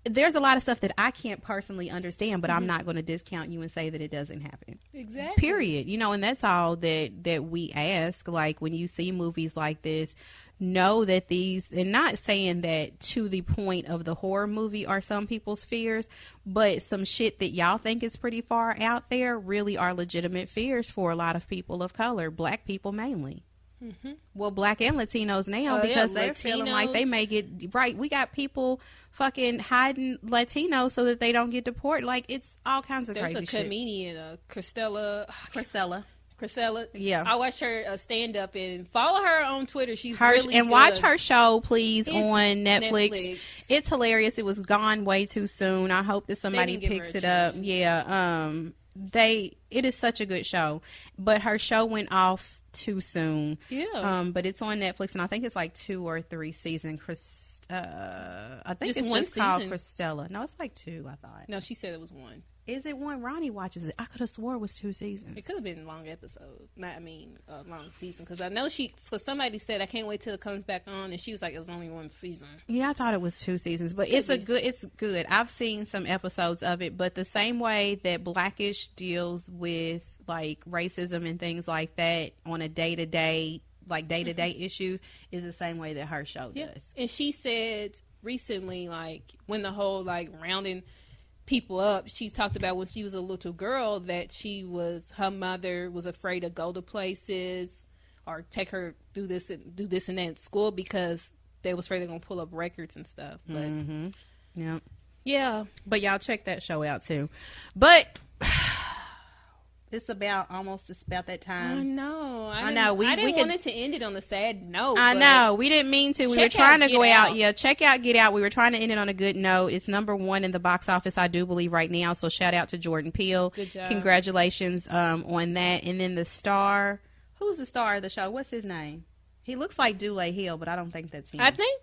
there's a lot of stuff that I can't personally understand, but mm-hmm. I'm not going to discount you and say that it doesn't happen. Exactly. Period. You know, and that's all that we ask. Like, when you see movies like this, know that these, and not saying that to the point of the horror movie are some people's fears, but some shit that y'all think is pretty far out there really are legitimate fears for a lot of people of color, black people mainly. Mm-hmm. Well, black and Latinos now, because they're feeling like they may get right. We got people fucking hiding Latinos so that they don't get deported. Like, it's all kinds of crazy shit. There's a comedian, Cristela. Yeah, I watch her stand up, and follow her on Twitter. She's really and good. Watch her show, please, on Netflix. It's hilarious. It was gone way too soon. I hope that somebody picks it up. Yeah, it is such a good show, but her show went off too soon. Yeah. But it's on Netflix, and I think it's like 2 or 3 seasons. I think it's one just called season. Cristela. No, it's like 2, I thought. No, she said it was 1. Is it 1? Ronnie watches it. I could have swore it was 2 seasons. It could have been a long episode. Long season. Because I know somebody said, I can't wait till it comes back on, and she was like, it was only 1 season. Yeah, I thought it was 2 seasons, but it's good. I've seen some episodes of it, but the same way that Blackish deals with like racism and things like that on a day-to-day issues is the same way that her show does. And she said recently, like, when the whole like rounding people up, she talked about when she was a little girl that her mother was afraid to go to places or take her do this and that at school because they was afraid they're gonna pull up records and stuff. But mm-hmm. yeah, but y'all check that show out too. But it's about that time. I know. I didn't want it to end it on a sad note. I know. We didn't mean to. We were trying to go out. Yeah, check out Get Out. We were trying to end it on a good note. It's #1 in the box office, I do believe, right now. So shout out to Jordan Peele. Good job. Congratulations on that. And then the star. Who's the star of the show? What's his name? He looks like Dule Hill, but I don't think that's him. I think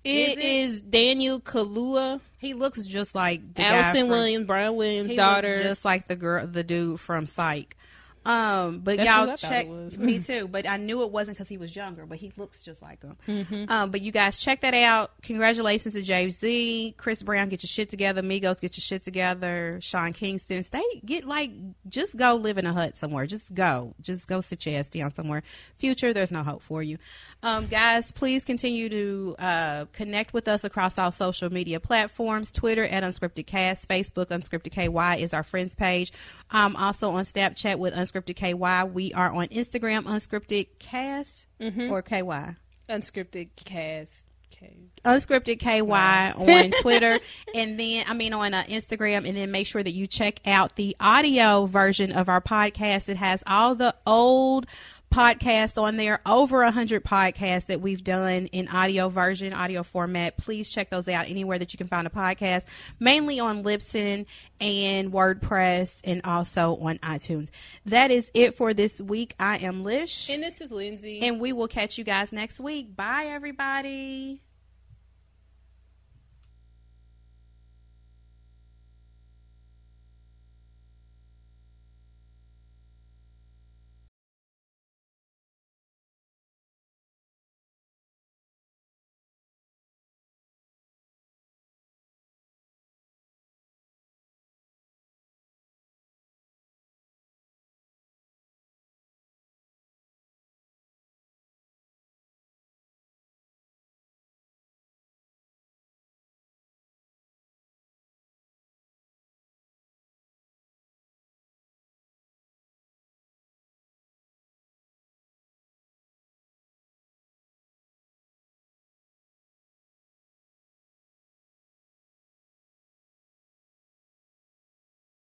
it is Daniel Kaluuya. He looks just like the Allison Williams, Brian Williams' daughter. Looks just like the dude from Psych. But that's y'all check. Me too. But I knew it wasn't because he was younger. But he looks just like him. Mm-hmm. But you guys check that out. Congratulations to Jay-Z, Chris Brown. Get your shit together. Migos, get your shit together. Sean Kingston, just go live in a hut somewhere. Just go sit your ass down somewhere. Future, there's no hope for you. Guys, please continue to connect with us across all social media platforms. Twitter at Unscripted Cast, Facebook Unscripted KY is our friends page. Also on Snapchat with Unscripted KY. We are on Instagram Unscripted Cast or KY. Unscripted Cast. Unscripted KY on Twitter, and then on Instagram, and then make sure that you check out the audio version of our podcast. It has all the old podcasts on there, over 100 podcasts that we've done in audio version, audio format. Please check those out anywhere that you can find a podcast, mainly on Libsyn and WordPress, and also on iTunes. That is it for this week. I am Lish. And this is Lindsay. And we will catch you guys next week. Bye, everybody.